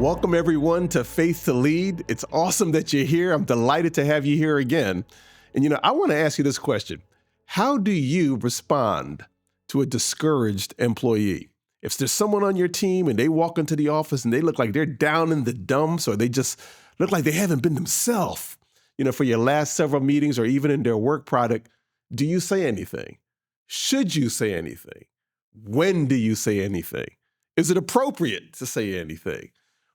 Welcome, everyone, to Faith to Lead. It's awesome that you're here. I'm delighted to have you here again. And, I want to ask you this question. How do you respond to a discouraged employee? If there's someone on your team and they walk into the office and they look like they're down in the dumps, or they just look like they haven't been themselves, for your last several meetings or even in their work product, do you say anything? Should you say anything? When do you say anything? Is it appropriate to say anything?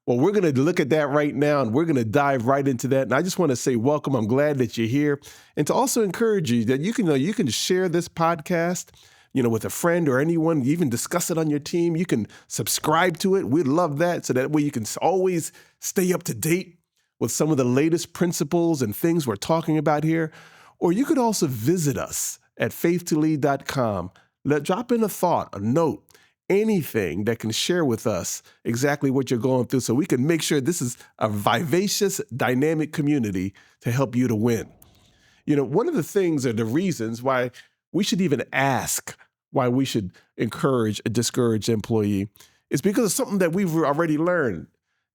Well, we're going to look at that right now, and we're going to dive right into that. And I just want to say welcome. I'm glad that you're here. And to also encourage you that you can share this podcast, with a friend or anyone, even discuss it on your team. You can subscribe to it. We'd love that. So that way you can always stay up to date with some of the latest principles and things we're talking about here. Or you could also visit us at faith2lead.com. Drop in a thought, a note, anything that can share with us exactly what you're going through so we can make sure this is a vivacious, dynamic community to help you to win. One of the things or the reasons why we should even ask why we should encourage a discouraged employee is because of something that we've already learned,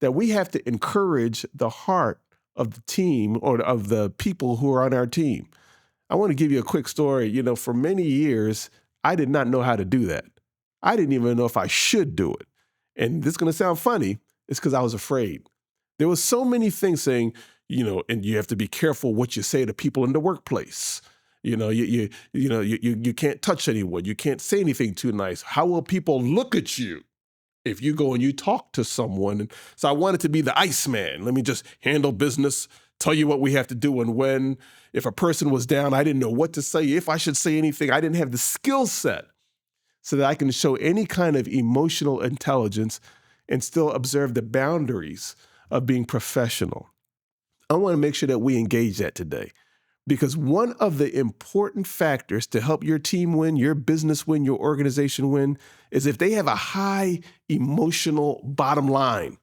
that we have to encourage the heart of the team or of the people who are on our team. I want to give you a quick story. For many years, I did not know how to do that. I didn't even know if I should do it. And this is going to sound funny. It's because I was afraid. There was so many things saying, and you have to be careful what you say to people in the workplace. You can't touch anyone. You can't say anything too nice. How will people look at you if you go and you talk to someone? And so I wanted to be the Iceman. Let me just handle business, tell you what we have to do and when. If a person was down, I didn't know what to say. If I should say anything, I didn't have the skill set so that I can show any kind of emotional intelligence and still observe the boundaries of being professional. I want to make sure that we engage that today, because one of the important factors to help your team win, your business win, your organization win, is if they have a high emotional bottom line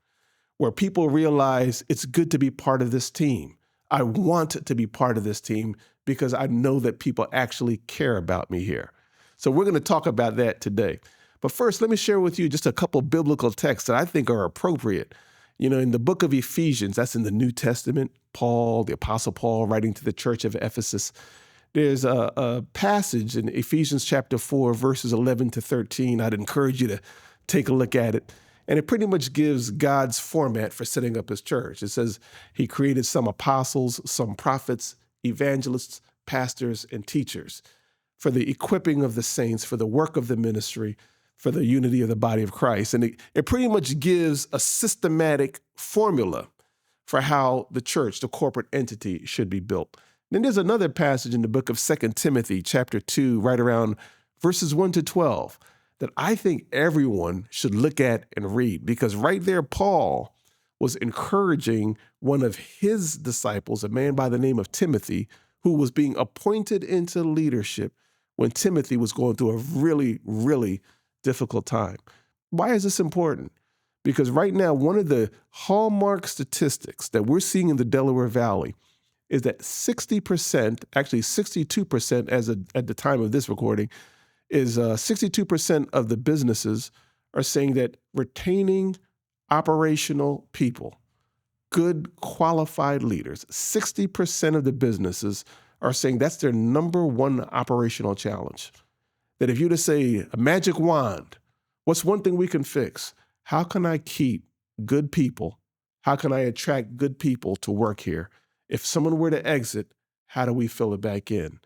where people realize it's good to be part of this team. I want to be part of this team because I know that people actually care about me here. So we're going to talk about that today. But first, let me share with you just a couple biblical texts that I think are appropriate. In the book of Ephesians, that's in the New Testament, Paul, the Apostle Paul, writing to the church of Ephesus. There's a passage in Ephesians chapter 4, verses 11 to 13. I'd encourage you to take a look at it. And it pretty much gives God's format for setting up his church. It says he created some apostles, some prophets, evangelists, pastors, and teachers for the equipping of the saints, for the work of the ministry, for the unity of the body of Christ. And it pretty much gives a systematic formula for how the church, the corporate entity, should be built. Then there's another passage in the book of 2 Timothy, chapter 2, right around verses 1 to 12, that I think everyone should look at and read, because right there, Paul was encouraging one of his disciples, a man by the name of Timothy, who was being appointed into leadership when Timothy was going through a really, really difficult time. Why is this important? Because right now, one of the hallmark statistics that we're seeing in the Delaware Valley is that 60%, actually 62% at the time of this recording, is 62% of the businesses are saying that retaining operational people, good qualified leaders, 60% of the businesses are saying that's their number one operational challenge. That if you were to say a magic wand, what's one thing we can fix? How can I keep good people? How can I attract good people to work here? If someone were to exit, how do we fill it back in?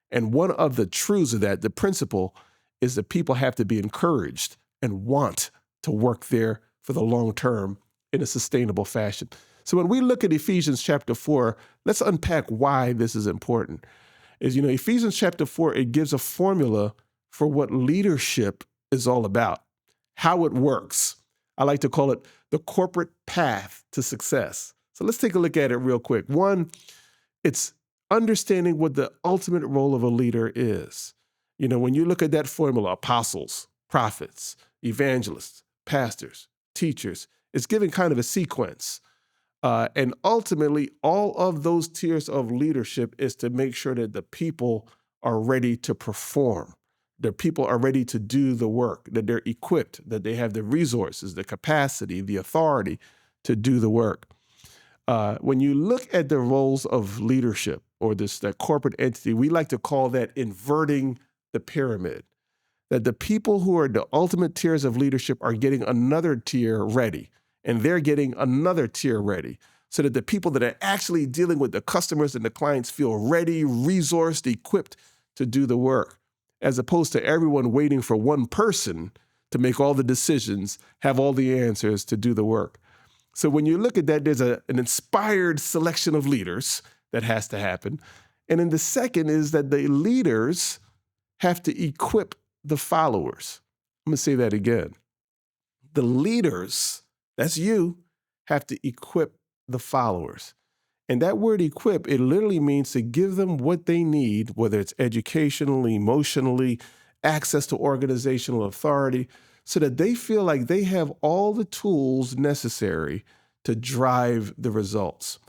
And one of the truths of that, the principle, is that people have to be encouraged and want to work there for the long term in a sustainable fashion. So when we look at Ephesians chapter 4, let's unpack why this is important. Ephesians chapter 4, it gives a formula for what leadership is all about, how it works. I like to call it the corporate path to success. So let's take a look at it real quick. One, it's understanding what the ultimate role of a leader is. When you look at that formula, apostles, prophets, evangelists, pastors, teachers, it's giving kind of a sequence. And ultimately, all of those tiers of leadership is to make sure that the people are ready to perform. The people are ready to do the work, that they're equipped, that they have the resources, the capacity, the authority to do the work. When you look at the roles of leadership or that corporate entity, we like to call that inverting the pyramid. That the people who are the ultimate tiers of leadership are getting another tier ready, and they're getting another tier ready, so that the people that are actually dealing with the customers and the clients feel ready, resourced, equipped to do the work, as opposed to everyone waiting for one person to make all the decisions, have all the answers to do the work. So when you look at that, there's an inspired selection of leaders that has to happen. And then the second is that the leaders have to equip the followers. I'm going to say that again. The leaders, that's you, have to equip the followers. And that word equip, it literally means to give them what they need, whether it's educationally, emotionally, access to organizational authority, so that they feel like they have all the tools necessary to drive the results.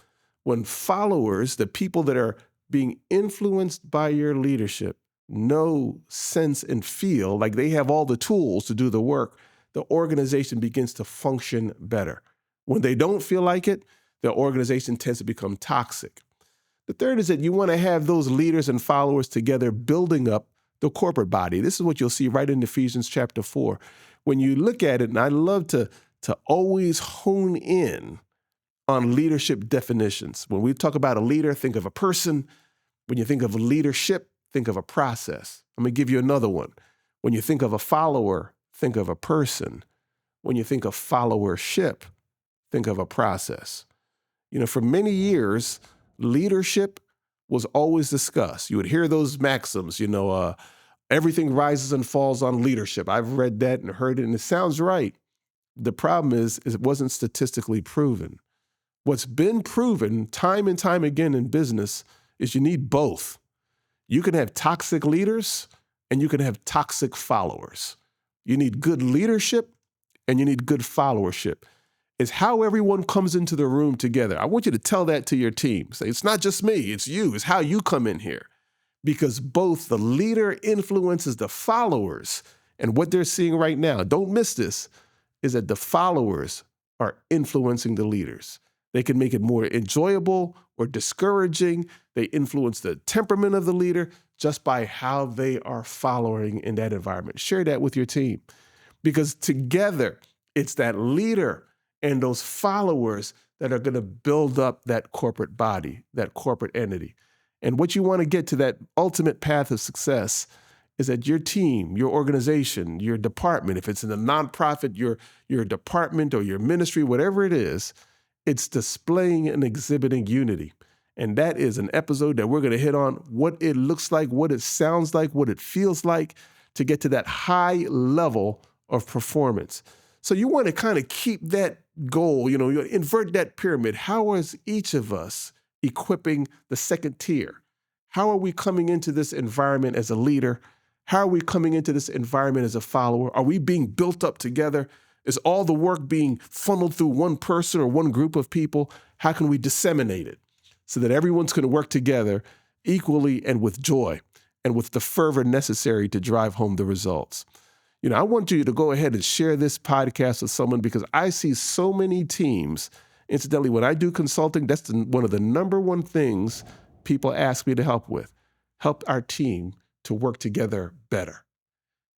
When followers, the people that are being influenced by your leadership, know, sense, and feel like they have all the tools to do the work, the organization begins to function better. When they don't feel like it, the organization tends to become toxic. The third is that you want to have those leaders and followers together building up the corporate body. This is what you'll see right in Ephesians chapter 4. When you look at it, and I love to always hone in on leadership definitions. When we talk about a leader, think of a person. When you think of leadership, think of a process. I'm going to give you another one. When you think of a follower, think of a person. When you think of followership, think of a process. For many years, leadership was always discussed. You would hear those maxims, everything rises and falls on leadership. I've read that and heard it, and it sounds right. The problem is it wasn't statistically proven. What's been proven time and time again in business is you need both. You can have toxic leaders and you can have toxic followers. You need good leadership and you need good followership. It's how everyone comes into the room together. I want you to tell that to your team. Say, it's not just me, it's you. It's how you come in here. Because both the leader influences the followers, and what they're seeing right now, don't miss this, is that the followers are influencing the leaders. They can make it more enjoyable or discouraging. They influence the temperament of the leader just by how they are following in that environment. Share that with your team, because together it's that leader and those followers that are going to build up that corporate body, that corporate entity. And what you want to get to that ultimate path of success is that your team, your organization, your department, if it's in a nonprofit, your department or your ministry, whatever it is, it's displaying and exhibiting unity. And that is an episode that we're going to hit on what it looks like, what it sounds like, what it feels like to get to that high level of performance. So you want to kind of keep that goal, you invert that pyramid. How is each of us equipping the second tier? How are we coming into this environment as a leader? How are we coming into this environment as a follower? Are we being built up together? Is all the work being funneled through one person or one group of people? How can we disseminate it so that everyone's going to work together equally and with joy and with the fervor necessary to drive home the results? I want you to go ahead and share this podcast with someone, because I see so many teams. Incidentally, when I do consulting, that's one of the number one things people ask me to help with. Help our team to work together better.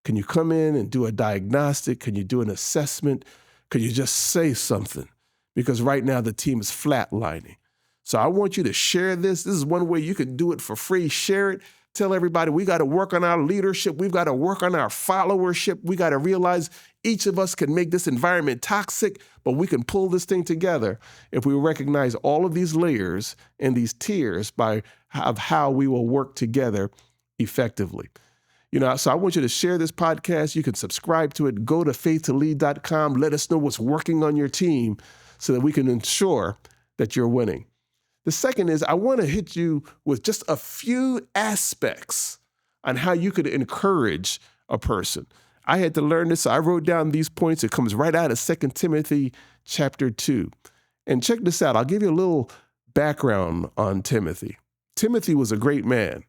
Can you come in and do a diagnostic? Can you do an assessment? Can you just say something? Because right now the team is flatlining. So I want you to share this. This is one way you can do it for free. Share it. Tell everybody we got to work on our leadership. We've got to work on our followership. We got to realize each of us can make this environment toxic, but we can pull this thing together if we recognize all of these layers and these tiers of how we will work together effectively. So I want you to share this podcast. You can subscribe to it. Go to faith2lead.com. Let us know what's working on your team so that we can ensure that you're winning. The second is I want to hit you with just a few aspects on how you could encourage a person. I had to learn this. So I wrote down these points. It comes right out of 2 Timothy chapter 2. And check this out. I'll give you a little background on Timothy. Timothy was a great man.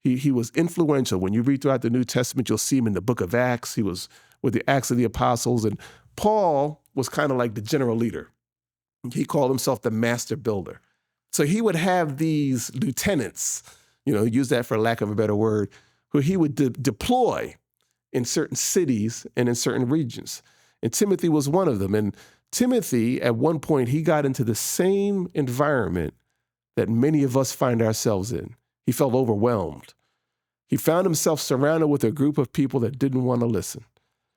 He was influential. When you read throughout the New Testament, you'll see him in the book of Acts. He was with the Acts of the Apostles. And Paul was kind of like the general leader. He called himself the master builder. So he would have these lieutenants, use that for lack of a better word, who he would deploy in certain cities and in certain regions. And Timothy was one of them. And Timothy, at one point, he got into the same environment that many of us find ourselves in. He felt overwhelmed. He found himself surrounded with a group of people that didn't want to listen.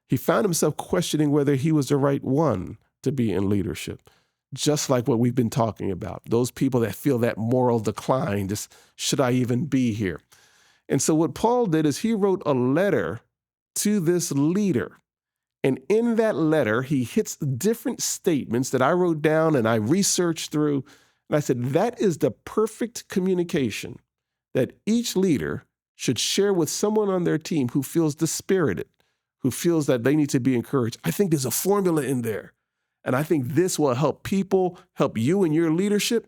He found himself questioning whether he was the right one to be in leadership, just like what we've been talking about. Those people that feel that moral decline, just, should I even be here? And so what Paul did is he wrote a letter to this leader. And in that letter, he hits different statements that I wrote down and I researched through. And I said, that is the perfect communication that each leader should share with someone on their team who feels dispirited, who feels that they need to be encouraged. I think there's a formula in there. And I think this will help people, help you in your leadership,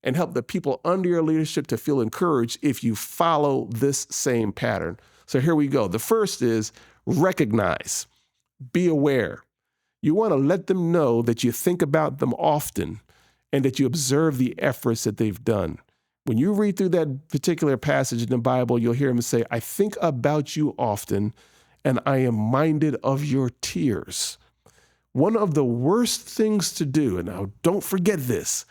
and help the people under your leadership to feel encouraged if you follow this same pattern. So here we go. The first is recognize, be aware. You want to let them know that you think about them often and that you observe the efforts that they've done. When you read through that particular passage in the Bible, you'll hear him say, I think about you often, and I am minded of your tears. One of the worst things to do, and now don't forget this,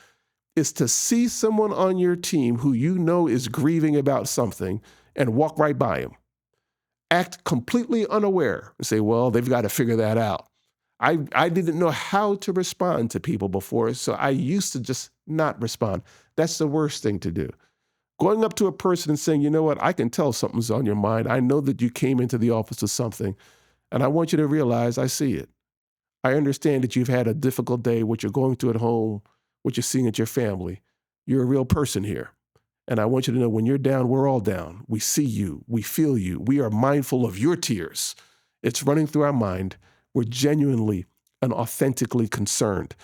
is to see someone on your team who you know is grieving about something and walk right by him. Act completely unaware and say, well, they've got to figure that out. I didn't know how to respond to people before, so I used to just not respond. That's the worst thing to do. Going up to a person and saying, you know what, I can tell something's on your mind. I know that you came into the office with something, and I want you to realize I see it. I understand that you've had a difficult day, what you're going through at home, what you're seeing at your family. You're a real person here. And I want you to know when you're down, we're all down. We see you. We feel you. We are mindful of your tears. It's running through our mind. We're genuinely and authentically concerned.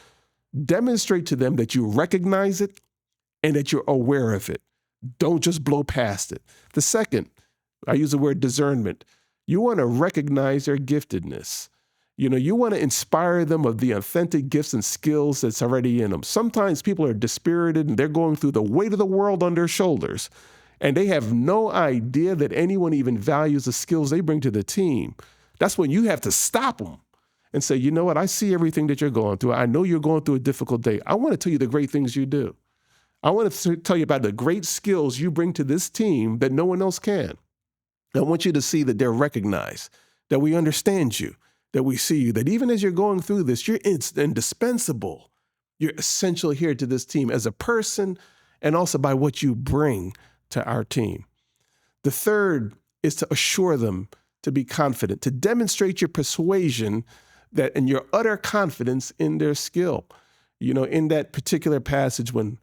Demonstrate to them that you recognize it and that you're aware of it. Don't just blow past it. The second, I use the word discernment. You want to recognize their giftedness. You want to inspire them of the authentic gifts and skills that's already in them. Sometimes people are dispirited and they're going through the weight of the world on their shoulders, and they have no idea that anyone even values the skills they bring to the team. That's when you have to stop them and say, you know what, I see everything that you're going through. I know you're going through a difficult day. I want to tell you the great things you do. I want to tell you about the great skills you bring to this team that no one else can. I want you to see that they're recognized, that we understand you, that we see you, that even as you're going through this, you're indispensable. You're essential here to this team as a person and also by what you bring to our team. The third is to assure them to be confident, to demonstrate your persuasion that and your utter confidence in their skill. In that particular passage when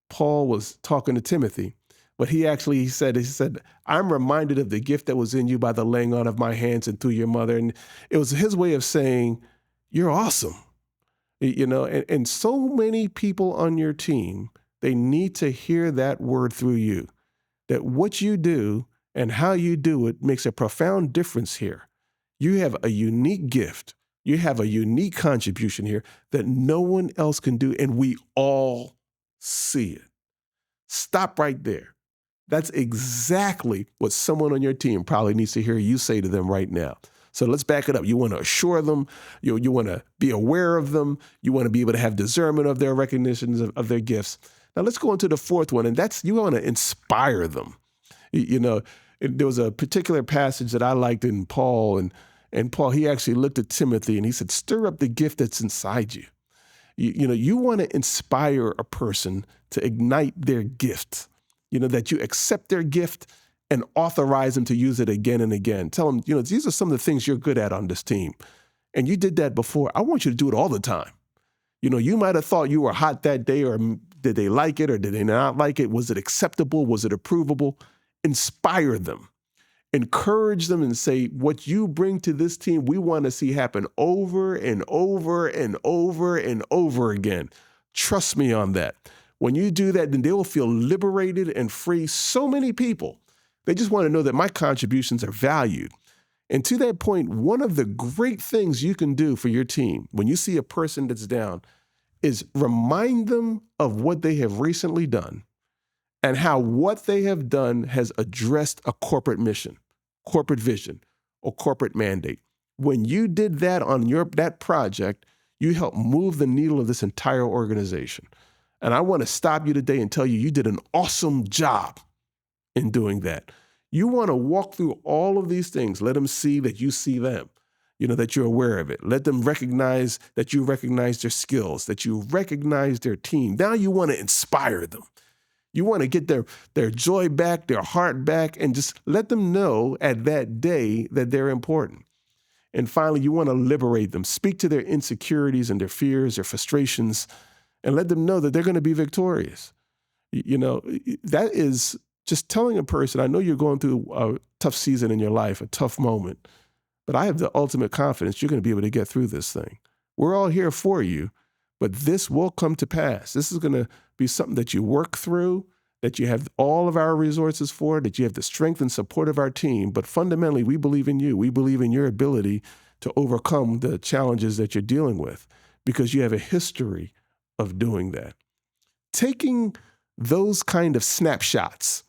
Paul was talking to Timothy, but he said, I'm reminded of the gift that was in you by the laying on of my hands and through your mother. And it was his way of saying, you're awesome. And so many people on your team, they need to hear that word through you, that what you do and how you do it makes a profound difference here. You have a unique gift. You have a unique contribution here that no one else can do, and we all see it. Stop right there. That's exactly what someone on your team probably needs to hear you say to them right now. So let's back it up. You want to assure them. You want to be aware of them. You want to be able to have discernment of their recognitions of their gifts. Now let's go into the fourth one, and that's you want to inspire them. There was a particular passage that I liked in Paul, and Paul, he actually looked at Timothy and he said, stir up the gift that's inside you. You want to inspire a person to ignite their gift, that you accept their gift and authorize them to use it again and again. Tell them, these are some of the things you're good at on this team. And you did that before. I want you to do it all the time. You might have thought you were hot that day, or did they like it or did they not like it? Was it acceptable? Was it approvable? Inspire them. Encourage them and say, what you bring to this team, we want to see happen over and over and over and over again. Trust me on that. When you do that, then they will feel liberated and free. So many people, they just want to know that my contributions are valued. And to that point, one of the great things you can do for your team when you see a person that's down is remind them of what they have recently done and how what they have done has addressed a corporate mission, corporate vision, or corporate mandate. When you did that on that project, you helped move the needle of this entire organization. And I want to stop you today and tell you, you did an awesome job in doing that. You want to walk through all of these things. Let them see that you see them, that you're aware of it. Let them recognize that you recognize their skills, that you recognize their team. Now you want to inspire them. You want to get their joy back, their heart back, and just let them know at that day that they're important. And finally, you want to liberate them. Speak to their insecurities and their fears, their frustrations, and let them know that they're going to be victorious. That is just telling a person, I know you're going through a tough season in your life, a tough moment, but I have the ultimate confidence you're going to be able to get through this thing. We're all here for you, but this will come to pass. This is going to be something that you work through, that you have all of our resources for, that you have the strength and support of our team. But fundamentally, we believe in you. We believe in your ability to overcome the challenges that you're dealing with because you have a history of doing that. Taking those kind of snapshots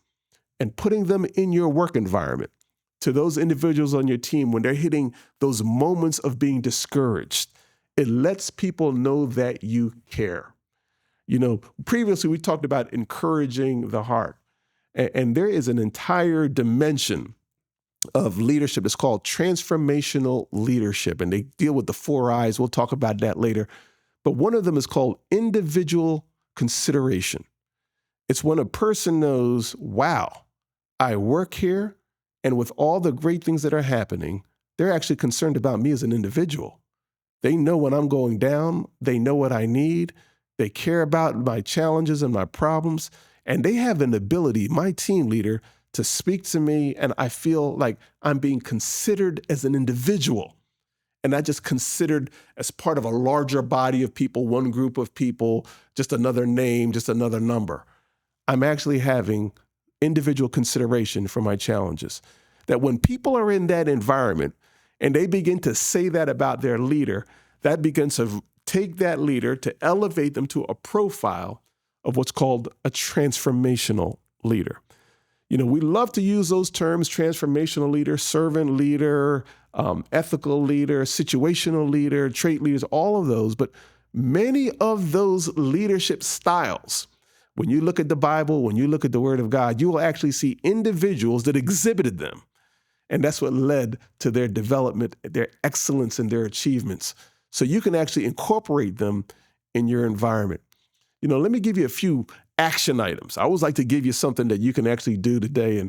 and putting them in your work environment to those individuals on your team when they're hitting those moments of being discouraged, it lets people know that you care. Previously we talked about encouraging the heart, and there is an entire dimension of leadership that's called transformational leadership, and they deal with the 4 I's. We'll talk about that later. But one of them is called individual consideration. It's when a person knows, wow, I work here, and with all the great things that are happening, they're actually concerned about me as an individual. They know when I'm going down. They know what I need. They care about my challenges and my problems. And they have an ability, my team leader, to speak to me, and I feel like I'm being considered as an individual and not just considered as part of a larger body of people, one group of people, just another name, just another number. I'm actually having individual consideration for my challenges. That when people are in that environment and they begin to say that about their leader, that begins to take that leader to elevate them to a profile of what's called a transformational leader. We love to use those terms: transformational leader, servant leader, ethical leader, situational leader, trait leaders, all of those. But many of those leadership styles, when you look at the Bible, when you look at the Word of God, you will actually see individuals that exhibited them. And that's what led to their development, their excellence, and their achievements. So you can actually incorporate them in your environment. Let me give you a few action items. I always like to give you something that you can actually do today.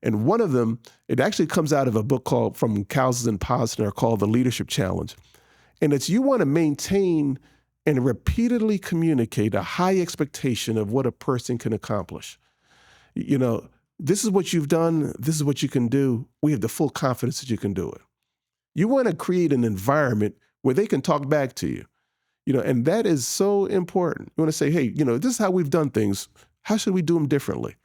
And one of them, it actually comes out of a book from Cowles and Posner called The Leadership Challenge. And it's you want to maintain and repeatedly communicate a high expectation of what a person can accomplish. This is what you've done. This is what you can do. We have the full confidence that you can do it. You want to create an environment where they can talk back to you. And that is so important. You want to say, hey, this is how we've done things. How should we do them differently?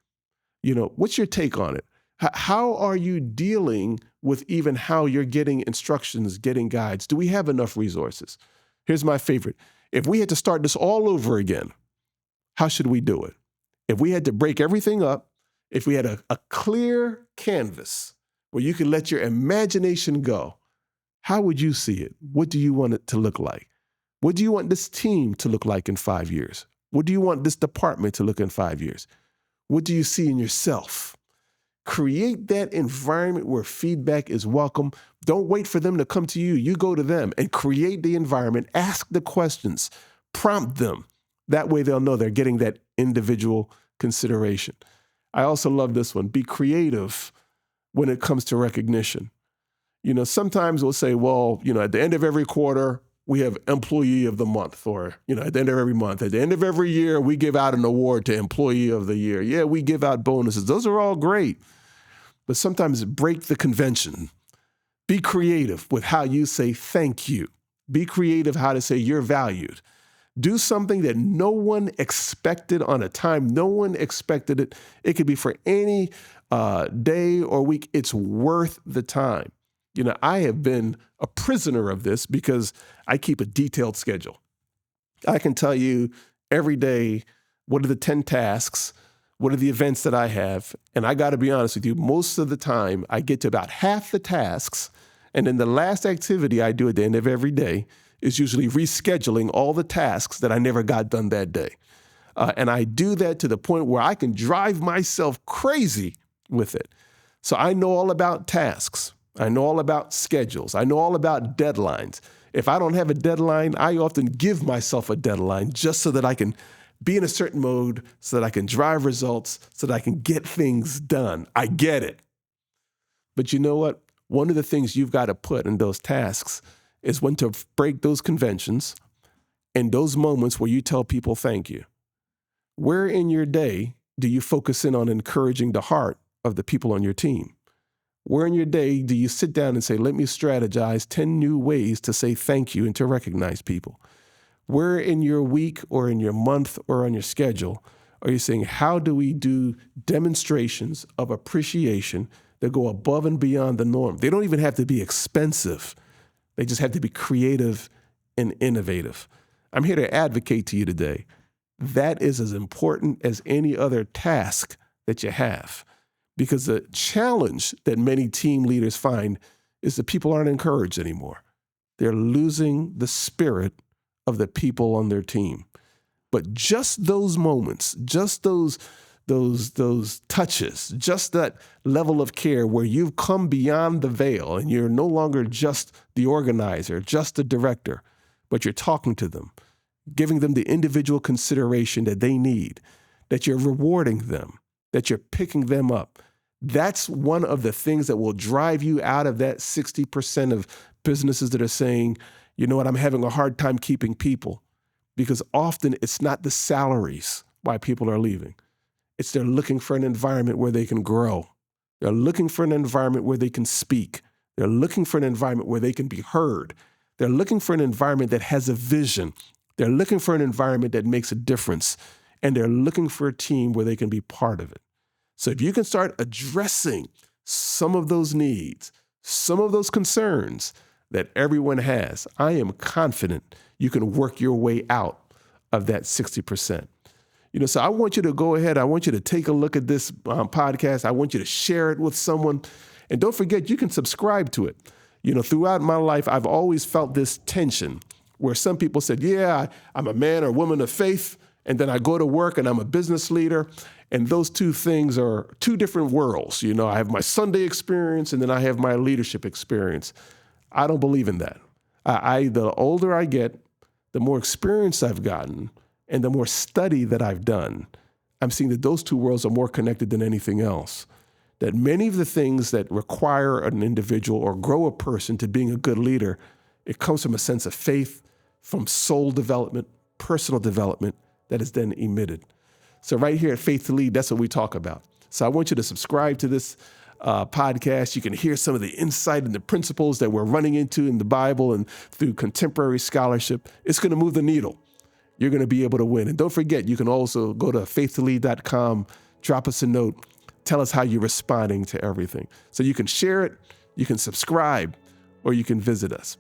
What's your take on it? How are you dealing with even how you're getting instructions, getting guides? Do we have enough resources? Here's my favorite. If we had to start this all over again, how should we do it? If we had to break everything up, if we had a clear canvas where you can let your imagination go, how would you see it? What do you want it to look like? What do you want this team to look like in 5 years? What do you want this department to look in 5 years? What do you see in yourself? Create that environment where feedback is welcome. Don't wait for them to come to you. You go to them and create the environment. Ask the questions. Prompt them. That way they'll know they're getting that individual consideration. I also love this one. Be creative when it comes to recognition. Sometimes we'll say, well, at the end of every quarter, we have Employee of the Month, or, at the end of every month. At the end of every year, we give out an award to Employee of the Year. Yeah, we give out bonuses. Those are all great. But sometimes break the convention. Be creative with how you say thank you. Be creative how to say you're valued. Do something that no one expected on a time. No one expected it. It could be for any day or week. It's worth the time. I have been a prisoner of this because I keep a detailed schedule. I can tell you every day, what are the 10 tasks? What are the events that I have? And I got to be honest with you, most of the time I get to about half the tasks. And then the last activity I do at the end of every day is usually rescheduling all the tasks that I never got done that day. And I do that to the point where I can drive myself crazy with it. So I know all about tasks. I know all about schedules. I know all about deadlines. If I don't have a deadline, I often give myself a deadline just so that I can be in a certain mode, so that I can drive results, so that I can get things done. I get it. But you know what? One of the things you've got to put in those tasks is when to break those conventions and those moments where you tell people thank you. Where in your day do you focus in on encouraging the heart of the people on your team? Where in your day do you sit down and say, let me strategize 10 new ways to say thank you and to recognize people? Where in your week or in your month or on your schedule are you saying, how do we do demonstrations of appreciation that go above and beyond the norm? They don't even have to be expensive. They just have to be creative and innovative. I'm here to advocate to you today. That is as important as any other task that you have. Because the challenge that many team leaders find is that people aren't encouraged anymore. They're losing the spirit of the people on their team. But just those moments, just those touches, just that level of care where you've come beyond the veil and you're no longer just the organizer, just the director, but you're talking to them, giving them the individual consideration that they need, that you're rewarding them, that you're picking them up. That's one of the things that will drive you out of that 60% of businesses that are saying, you know what, I'm having a hard time keeping people. Because often it's not the salaries why people are leaving. It's they're looking for an environment where they can grow. They're looking for an environment where they can speak. They're looking for an environment where they can be heard. They're looking for an environment that has a vision. They're looking for an environment that makes a difference. And they're looking for a team where they can be part of it. So if you can start addressing some of those needs, some of those concerns that everyone has, I am confident you can work your way out of that 60%. So I want you to go ahead. I want you to take a look at this podcast. I want you to share it with someone. And don't forget, you can subscribe to it. Throughout my life, I've always felt this tension where some people said, yeah, I'm a man or woman of faith. And then I go to work and I'm a business leader. And those two things are two different worlds. I have my Sunday experience and then I have my leadership experience. I don't believe in that. The older I get, the more experience I've gotten and the more study that I've done, I'm seeing that those two worlds are more connected than anything else. That many of the things that require an individual or grow a person to being a good leader, it comes from a sense of faith, from soul development, personal development that is then emitted. So right here at Faith to Lead, that's what we talk about. So I want you to subscribe to this podcast. You can hear some of the insight and the principles that we're running into in the Bible and through contemporary scholarship. It's going to move the needle. You're going to be able to win. And don't forget, you can also go to faithtolead.com, drop us a note, tell us how you're responding to everything. So you can share it, you can subscribe, or you can visit us.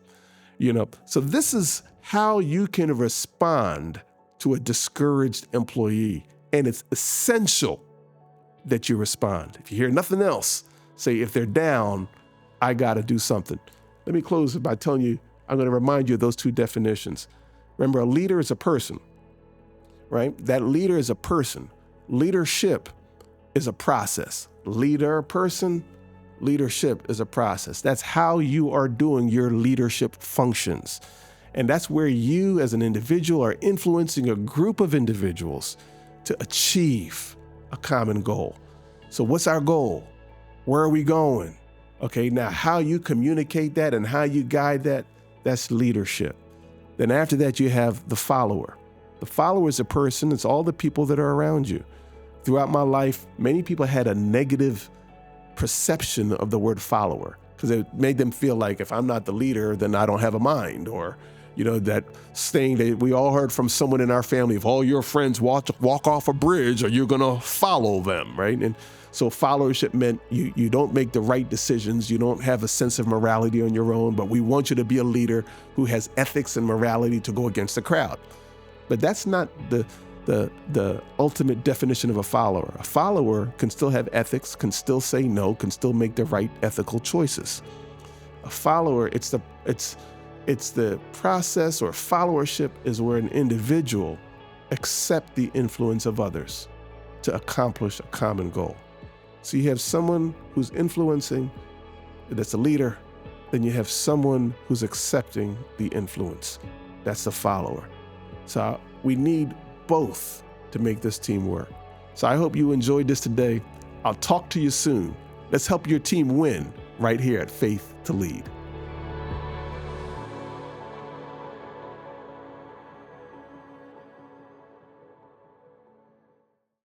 So this is how you can respond to a discouraged employee. And it's essential that you respond. If you hear nothing else, say, if they're down, I got to do something. Let me close by telling you, I'm going to remind you of those two definitions. Remember, a leader is a person, right? That leader is a person. Leadership is a process. Leader, person, leadership is a process. That's how you are doing your leadership functions. And that's where you as an individual are influencing a group of individuals to achieve a common goal. So what's our goal? Where are we going? Okay, now how you communicate that and how you guide that, that's leadership. Then after that, you have the follower. The follower is a person, it's all the people that are around you. Throughout my life, many people had a negative perception of the word follower because it made them feel like if I'm not the leader, then I don't have a mind, or that saying that we all heard from someone in our family, if all your friends walk off a bridge, or you're going to follow them, right? And so followership meant you don't make the right decisions. You don't have a sense of morality on your own, but we want you to be a leader who has ethics and morality to go against the crowd. But that's not the ultimate definition of a follower. A follower can still have ethics, can still say no, can still make the right ethical choices. A follower, it's the process, or followership is where an individual accepts the influence of others to accomplish a common goal. So you have someone who's influencing, that's a leader, then you have someone who's accepting the influence. That's a follower. So we need both to make this team work. So I hope you enjoyed this today. I'll talk to you soon. Let's help your team win right here at Faith to Lead.